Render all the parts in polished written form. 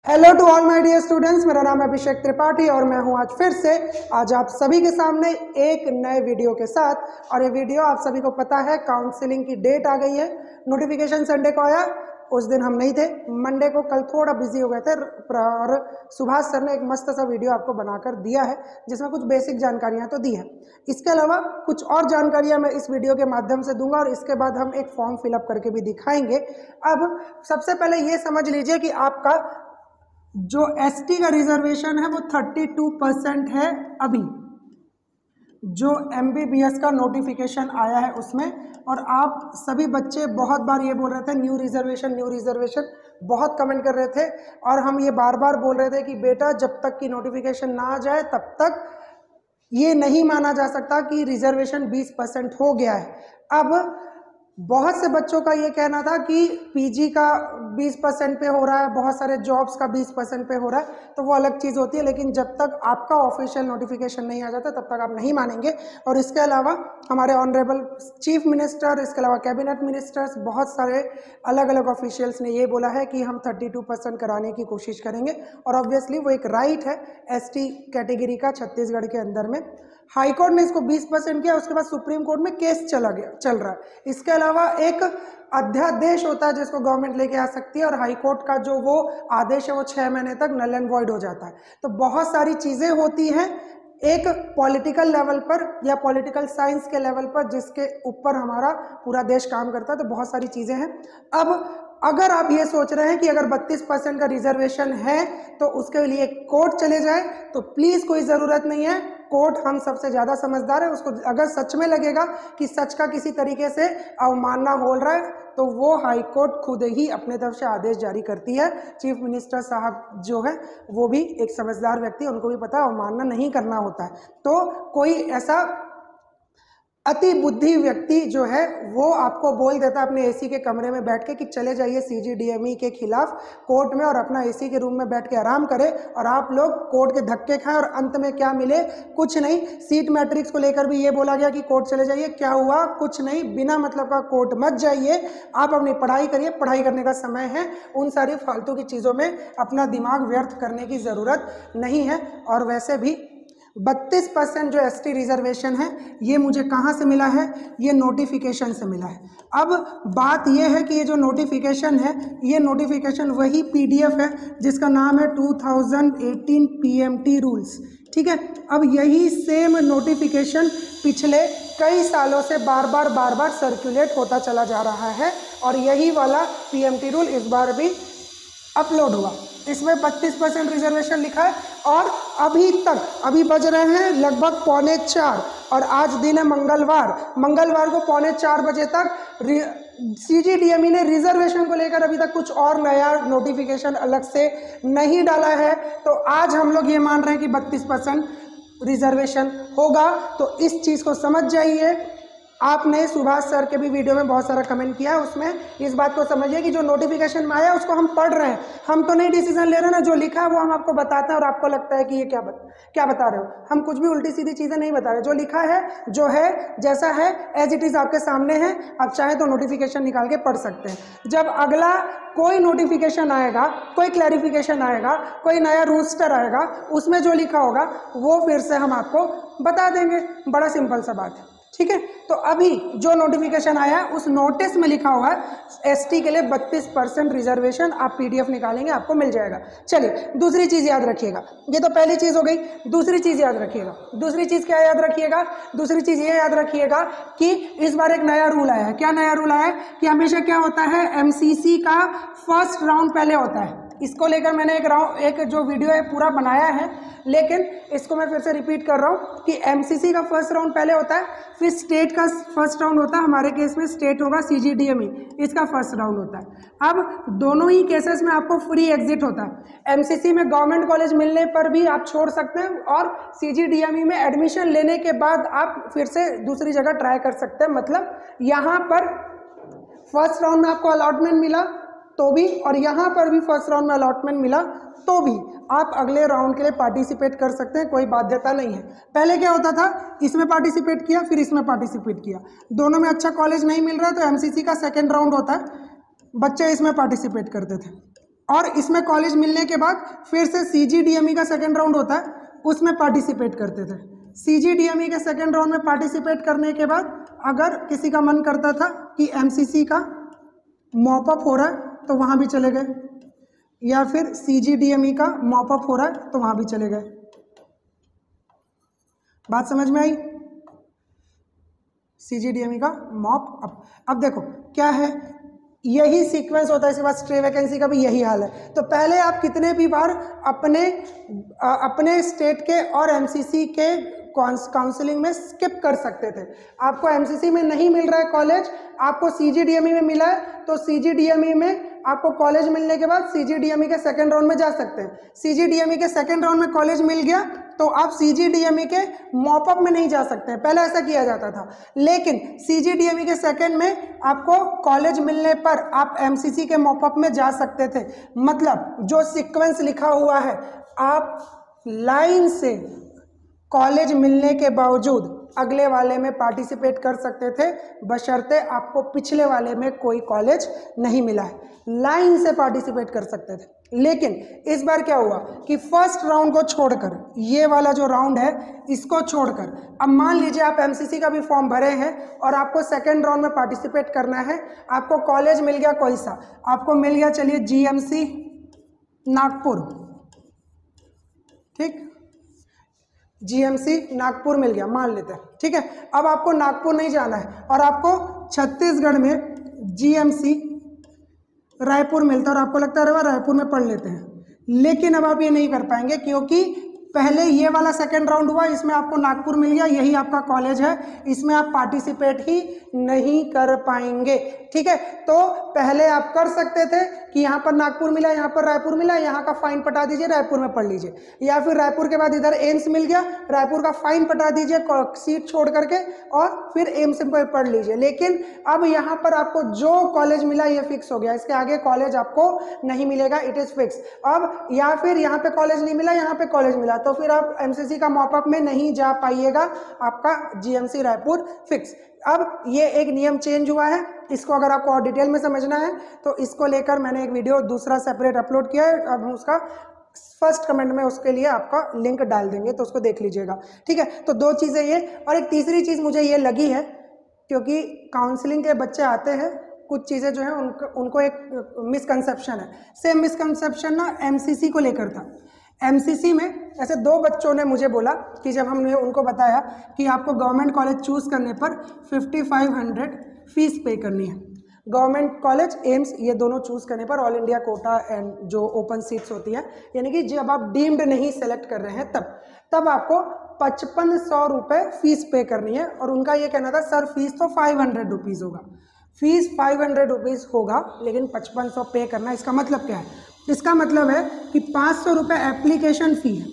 Hello to all my dear students, मेरा नाम है अभिषेक त्रिपाठी और मैं हूं आज फिर से आज आप सभी के सामने एक नए वीडियो के साथ। और ये वीडियो आप सभी को पता है काउंसलिंग की डेट आ गई है। नोटिफिकेशन संडे को आया, उस दिन हम नहीं थे। मंडे को कल थोड़ा बिजी हो गए थे और सुभाष सर ने एक मस्त सा वीडियो आपको बनाकर दिया है जिसमें कुछ बेसिक जानकारियां तो दी है। इसके अलावा कुछ और जानकारियां मैं इस वीडियो के माध्यम से दूंगा और इसके बाद हम एक फॉर्म फिलअप करके भी दिखाएंगे। अब सबसे पहले ये समझ लीजिए कि आपका जो एसटी का रिजर्वेशन है वो 32% है। अभी जो एमबीबीएस का नोटिफिकेशन आया है उसमें, और आप सभी बच्चे बहुत बार ये बोल रहे थे न्यू रिजर्वेशन, बहुत कमेंट कर रहे थे और हम ये बार बार बोल रहे थे कि बेटा जब तक कि नोटिफिकेशन ना आ जाए तब तक ये नहीं माना जा सकता कि रिजर्वेशन 20% हो गया है। अब बहुत से बच्चों का ये कहना था कि पीजी का 20% पे हो रहा है, बहुत सारे जॉब्स का 20% पे हो रहा है, तो वो अलग चीज़ होती है। लेकिन जब तक आपका ऑफिशियल नोटिफिकेशन नहीं आ जाता तब तक आप नहीं मानेंगे। और इसके अलावा हमारे ऑनरेबल चीफ मिनिस्टर, इसके अलावा कैबिनेट मिनिस्टर्स, बहुत सारे अलग अलग ऑफिशियल्स ने ये बोला है कि हम 32% कराने की कोशिश करेंगे। और ऑब्वियसली वो एक राइट है एसटी कैटेगरी का छत्तीसगढ़ के अंदर में। हाईकोर्ट ने इसको 20% किया, उसके बाद सुप्रीम कोर्ट में केस चल रहा है। इसके अलावा एक अध्यादेश होता है जिसको गवर्नमेंट लेके आ सकती है और हाईकोर्ट का जो वो आदेश है वो 6 महीने तक नल एंड वॉइड हो जाता है। तो बहुत सारी चीजें होती हैं एक पॉलिटिकल लेवल पर या पॉलिटिकल साइंस के लेवल पर जिसके ऊपर हमारा पूरा देश काम करता है, तो बहुत सारी चीजें हैं। अब अगर आप ये सोच रहे हैं कि अगर 32% का रिजर्वेशन है तो उसके लिए कोर्ट चले जाए, तो प्लीज कोई जरूरत नहीं है। कोर्ट हम सबसे ज्यादा समझदार है, उसको अगर सच में लगेगा कि सच का किसी तरीके से अवमानना हो रहा है तो वो हाई कोर्ट खुद ही अपने तरफ से आदेश जारी करती है। चीफ मिनिस्टर साहब जो है वो भी एक समझदार व्यक्ति, उनको भी पता है अवमानना नहीं करना होता है। तो कोई ऐसा अति बुद्धि व्यक्ति जो है वो आपको बोल देता है अपने एसी के कमरे में बैठ के कि चले जाइए सीजीडीएमई के खिलाफ कोर्ट में और अपना एसी के रूम में बैठ के आराम करें, और आप लोग कोर्ट के धक्के खाएं और अंत में क्या मिले, कुछ नहीं। सीट मैट्रिक्स को लेकर भी ये बोला गया कि कोर्ट चले जाइए, क्या हुआ, कुछ नहीं। बिना मतलब का कोर्ट मत जाइए, आप अपनी पढ़ाई करिए, पढ़ाई करने का समय है। उन सारी फालतू की चीज़ों में अपना दिमाग व्यर्थ करने की ज़रूरत नहीं है। और वैसे भी 32% जो एसटी रिजर्वेशन है ये मुझे कहाँ से मिला है, ये नोटिफिकेशन से मिला है। अब बात ये है कि ये जो नोटिफिकेशन है ये नोटिफिकेशन वही पीडीएफ है जिसका नाम है 2018 पीएमटी रूल्स, ठीक है। अब यही सेम नोटिफिकेशन पिछले कई सालों से बार बार सर्कुलेट होता चला जा रहा है और यही वाला पीएमटी रूल इस बार भी अपलोड हुआ। इसमें 32% रिजर्वेशन लिखा है और अभी बज रहे हैं लगभग 3:45 और आज दिन है मंगलवार को 3:45 बजे तक सीजीडीएमई ने रिजर्वेशन को लेकर अभी तक कुछ और नया नोटिफिकेशन अलग से नहीं डाला है। तो आज हम लोग ये मान रहे हैं कि 32% रिजर्वेशन होगा। तो इस चीज़ को समझ जाइए। आपने सुभाष सर के भी वीडियो में बहुत सारा कमेंट किया, उसमें इस बात को समझिए कि जो नोटिफिकेशन में आया उसको हम पढ़ रहे हैं, हम तो नहीं डिसीजन ले रहे ना। जो लिखा है वो हम आपको बताते हैं और आपको लगता है कि ये क्या बता रहे हो। हम कुछ भी उल्टी सीधी चीज़ें नहीं बता रहे, जो लिखा है जो है जैसा है एज इट इज़ आपके सामने है। आप चाहें तो नोटिफिकेशन निकाल के पढ़ सकते हैं। जब अगला कोई नोटिफिकेशन आएगा, कोई क्लैरिफिकेशन आएगा, कोई नया रूस्टर आएगा, उसमें जो लिखा होगा वो फिर से हम आपको बता देंगे। बड़ा सिंपल सा बात है, ठीक है। तो अभी जो नोटिफिकेशन आया है उस नोटिस में लिखा हुआ है एसटी के लिए 32% रिजर्वेशन। आप पीडीएफ निकालेंगे आपको मिल जाएगा। चलिए दूसरी चीज याद रखिएगा, ये तो पहली चीज हो गई। दूसरी चीज याद रखिएगा, दूसरी चीज क्या याद रखिएगा, दूसरी चीज ये याद रखिएगा कि इस बार एक नया रूल आया है। क्या नया रूल आया है कि हमेशा क्या होता है, एमसीसी का फर्स्ट राउंड पहले होता है। इसको लेकर मैंने एक जो वीडियो है पूरा बनाया है, लेकिन इसको मैं फिर से रिपीट कर रहा हूँ कि एमसीसी का फर्स्ट राउंड पहले होता है, फिर स्टेट का फर्स्ट राउंड होता है। हमारे केस में स्टेट होगा सीजीडीएमई, इसका फर्स्ट राउंड होता है। अब दोनों ही केसेस में आपको फ्री एग्जिट होता है। एमसीसी में गवर्नमेंट कॉलेज मिलने पर भी आप छोड़ सकते हैं और सीजीडीएमई में एडमिशन लेने के बाद आप फिर से दूसरी जगह ट्राई कर सकते हैं। मतलब यहाँ पर फर्स्ट राउंड में आपको अलॉटमेंट मिला तो भी और यहाँ पर भी फर्स्ट राउंड में अलॉटमेंट मिला तो भी आप अगले राउंड के लिए पार्टिसिपेट कर सकते हैं, कोई बाध्यता नहीं है। पहले क्या होता था, इसमें पार्टिसिपेट किया फिर इसमें पार्टिसिपेट किया, दोनों में अच्छा कॉलेज नहीं मिल रहा तो एमसीसी का सेकेंड राउंड होता है, बच्चे इसमें पार्टिसिपेट करते थे और इसमें कॉलेज मिलने के बाद फिर से CGDME का सेकेंड राउंड होता है, उसमें पार्टिसिपेट करते थे। CGDME के सेकेंड राउंड में पार्टिसिपेट करने के बाद अगर किसी का मन करता था कि MCC का मॉपअप हो रहा है तो वहाँ भी चले गए, या फिर CGDME का मॉपअप हो रहा है तो वहाँ भी चले गए। बात समझ में आई? CGDME का मॉप अप। अब देखो क्या है, यही सीक्वेंस होता है, इसके बाद स्टे वैकेंसी का भी यही हाल है। तो पहले आप कितने भी बार अपने स्टेट के और MCC के काउंसलिंग में स्किप कर सकते थे। आपको MCC में नहीं मिल रहा है कॉलेज, आपको CGDME में मिला है, तो CGDME में आपको कॉलेज मिलने के बाद CGDME के सेकेंड राउंड में जा सकते हैं। CGDME के सेकेंड राउंड में कॉलेज मिल गया तो आप CGDME के मॉपअप में नहीं जा सकते हैं, पहले ऐसा किया जाता था। लेकिन CGDME के सेकेंड में आपको कॉलेज मिलने पर आप MCC के मॉपअप में जा सकते थे। मतलब जो सीक्वेंस लिखा हुआ है, आप लाइन से कॉलेज मिलने के बावजूद अगले वाले में पार्टिसिपेट कर सकते थे, बशर्ते आपको पिछले वाले में कोई कॉलेज नहीं मिला है, लाइन से पार्टिसिपेट कर सकते थे। लेकिन इस बार क्या हुआ कि फर्स्ट राउंड को छोड़कर, ये वाला जो राउंड है इसको छोड़कर, अब मान लीजिए आप MCC का भी फॉर्म भरे हैं और आपको सेकेंड राउंड में पार्टिसिपेट करना है, आपको कॉलेज मिल गया कोई सा, आपको मिल गया चलिए GMC नागपुर, ठीक, GMC नागपुर मिल गया मान लेते हैं, ठीक है। अब आपको नागपुर नहीं जाना है और आपको छत्तीसगढ़ में GMC रायपुर मिलता है और आपको लगता है रायपुर में पढ़ लेते हैं, लेकिन अब आप ये नहीं कर पाएंगे क्योंकि पहले ये वाला सेकेंड राउंड हुआ, इसमें आपको नागपुर मिल गया, यही आपका कॉलेज है, इसमें आप पार्टिसिपेट ही नहीं कर पाएंगे, ठीक है। तो पहले आप कर सकते थे कि यहाँ पर नागपुर मिला, यहाँ पर रायपुर मिला, यहाँ का फाइन पटा दीजिए, रायपुर में पढ़ लीजिए, या फिर रायपुर के बाद इधर एम्स मिल गया, रायपुर का फाइन पटा दीजिए सीट छोड़ करके और फिर एम्स में पढ़ लीजिए। लेकिन अब यहाँ पर आपको जो कॉलेज मिला ये फिक्स हो गया, इसके आगे कॉलेज आपको नहीं मिलेगा, इट इज फिक्स। अब या फिर यहाँ पे कॉलेज नहीं मिला, यहाँ पे कॉलेज मिला, तो फिर आप MCC का मॉपअप में नहीं जा पाइएगा, आपका GMC रायपुर फिक्स। अब ये एक नियम चेंज हुआ है, इसको अगर आपको और डिटेल में समझना है तो इसको लेकर मैंने एक वीडियो दूसरा सेपरेट अपलोड किया है, अब हम उसका फर्स्ट कमेंट में उसके लिए आपका लिंक डाल देंगे, तो उसको देख लीजिएगा, ठीक है। तो दो चीज़ें ये, और एक तीसरी चीज़ मुझे ये लगी है, क्योंकि काउंसलिंग के बच्चे आते हैं, कुछ चीज़ें जो है उनको एक मिसकंसेप्शन है, सेम मिसकंसेप्शन ना MCC को लेकर था। MCC में ऐसे दो बच्चों ने मुझे बोला कि जब हमने उनको बताया कि आपको गवर्नमेंट कॉलेज चूज़ करने पर 5500 फीस पे करनी है, गवर्नमेंट कॉलेज एम्स ये दोनों चूज़ करने पर, ऑल इंडिया कोटा एंड जो ओपन सीट्स होती है, यानी कि जब आप डीम्ड नहीं सेलेक्ट कर रहे हैं तब आपको 5500 रुपये फीस पे करनी है। और उनका ये कहना था सर फीस तो 500 रुपीज़ होगा, फीस 500 रुपीज़ होगा लेकिन 5500 पे करना। इसका मतलब क्या है? इसका मतलब है कि 500 रुपये एप्लीकेशन फ़ी है,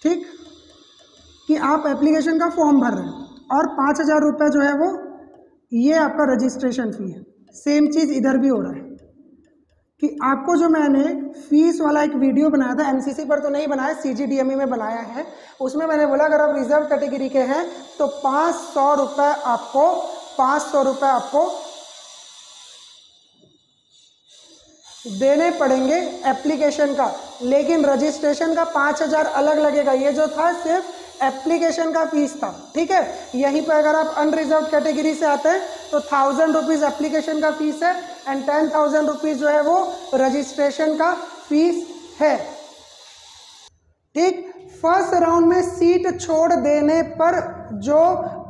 ठीक, कि आप एप्लीकेशन का फॉर्म भर रहे हैं, और 5000 रुपये जो है वो ये आपका रजिस्ट्रेशन फ़ी है। सेम चीज़ इधर भी हो रहा है कि आपको जो मैंने फीस वाला एक वीडियो बनाया था, MCC पर तो नहीं बनाया, CGDME में बनाया है, उसमें मैंने बोला अगर आप रिजर्व कैटेगरी के हैं तो 500 रुपये आपको देने पड़ेंगे एप्लीकेशन का, लेकिन रजिस्ट्रेशन का 5000 अलग लगेगा। ये जो था सिर्फ एप्लीकेशन का फीस था, ठीक है। यहीं पर अगर आप अनरिजर्व कैटेगरी से आते हैं तो 1000 रुपीज़ एप्लीकेशन का फीस है एंड 10,000 रुपीज़ जो है वो रजिस्ट्रेशन का फीस है, ठीक। फर्स्ट राउंड में सीट छोड़ देने पर जो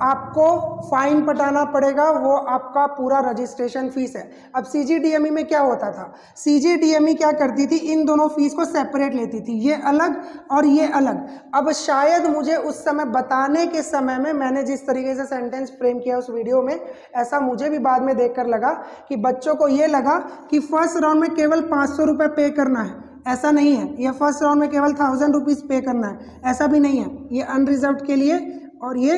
आपको फाइन पटाना पड़ेगा वो आपका पूरा रजिस्ट्रेशन फीस है। अब CGDME में क्या होता था, CGDME क्या करती थी, इन दोनों फीस को सेपरेट लेती थी, ये अलग और ये अलग। अब शायद मुझे उस समय बताने के समय में मैंने जिस तरीके से सेंटेंस फ्रेम किया उस वीडियो में, ऐसा मुझे भी बाद में देखकर लगा कि बच्चों को ये लगा कि फर्स्ट राउंड में केवल 500 रुपये पे करना है, ऐसा नहीं है। ये फर्स्ट राउंड में केवल 1000 रुपीज़ पे करना है, ऐसा भी नहीं है। ये अनरिजर्व्ड के लिए और ये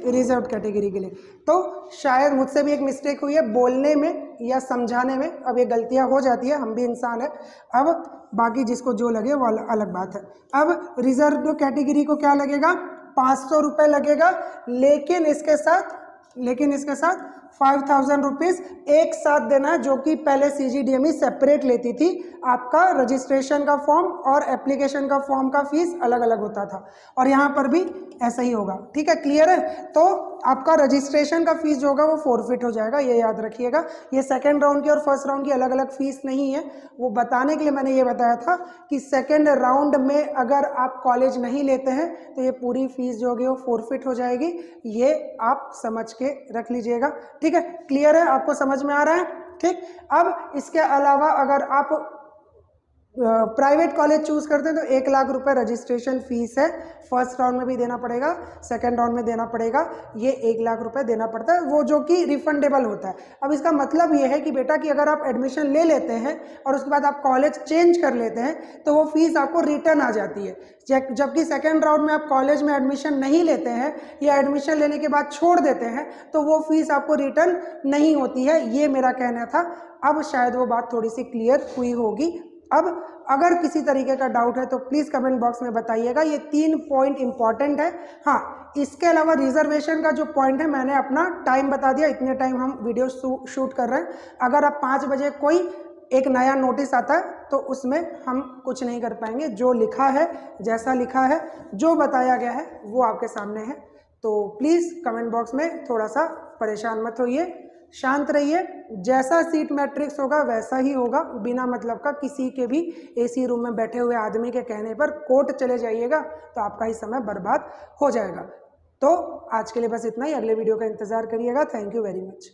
रिजर्व्ड कैटेगरी के लिए। तो शायद मुझसे भी एक मिस्टेक हुई है बोलने में या समझाने में, अब ये गलतियां हो जाती है, हम भी इंसान है। अब बाकी जिसको जो लगे वो अलग बात है। अब रिजर्व्ड कैटेगरी को क्या लगेगा, 500 रुपये लगेगा, लेकिन इसके साथ 5,000 रुपीज़ एक साथ देना है, जो कि पहले CGDME सेपरेट लेती थी। आपका रजिस्ट्रेशन का फॉर्म और एप्लीकेशन का फॉर्म का फीस अलग अलग होता था, और यहाँ पर भी ऐसा ही होगा। ठीक है, क्लियर है? तो आपका रजिस्ट्रेशन का फीस जो होगा वो फॉरफिट हो जाएगा, ये याद रखिएगा। ये सेकेंड राउंड की और फर्स्ट राउंड की अलग अलग फीस नहीं है, वो बताने के लिए मैंने ये बताया था कि सेकेंड राउंड में अगर आप कॉलेज नहीं लेते हैं तो ये पूरी फीस जो होगी वो फॉरफिट हो जाएगी। ये आप समझ के रख लीजिएगा। ठीक है, क्लियर है? आपको समझ में आ रहा है? ठीक। अब इसके अलावा अगर आप प्राइवेट कॉलेज चूज करते हैं तो 1 लाख रुपए रजिस्ट्रेशन फीस है। फर्स्ट राउंड में भी देना पड़ेगा, सेकंड राउंड में देना पड़ेगा, ये 1 लाख रुपए देना पड़ता है, वो जो कि रिफंडेबल होता है। अब इसका मतलब ये है कि बेटा कि अगर आप एडमिशन ले लेते हैं और उसके बाद आप कॉलेज चेंज कर लेते हैं तो वो फीस आपको रिटर्न आ जाती है। जबकि सेकेंड राउंड में आप कॉलेज में एडमिशन नहीं लेते हैं या एडमिशन लेने के बाद छोड़ देते हैं तो वो फीस आपको रिटर्न नहीं होती है। ये मेरा कहना था। अब शायद वो बात थोड़ी सी क्लियर हुई होगी। अब अगर किसी तरीके का डाउट है तो प्लीज़ कमेंट बॉक्स में बताइएगा। ये 3 पॉइंट इंपॉर्टेंट है। हाँ, इसके अलावा रिजर्वेशन का जो पॉइंट है मैंने अपना टाइम बता दिया, इतने टाइम हम वीडियो शूट कर रहे हैं। अगर आप 5 बजे कोई एक नया नोटिस आता है तो उसमें हम कुछ नहीं कर पाएंगे। जो लिखा है, जैसा लिखा है, जो बताया गया है वो आपके सामने है। तो प्लीज़ कमेंट बॉक्स में थोड़ा सा परेशान मत होइए, शांत रहिए। जैसा सीट मैट्रिक्स होगा वैसा ही होगा, बिना मतलब का किसी के भी AC रूम में बैठे हुए आदमी के कहने पर कोर्ट चले जाइएगा तो आपका ही समय बर्बाद हो जाएगा। तो आज के लिए बस इतना ही, अगले वीडियो का इंतजार करिएगा। Thank you very much.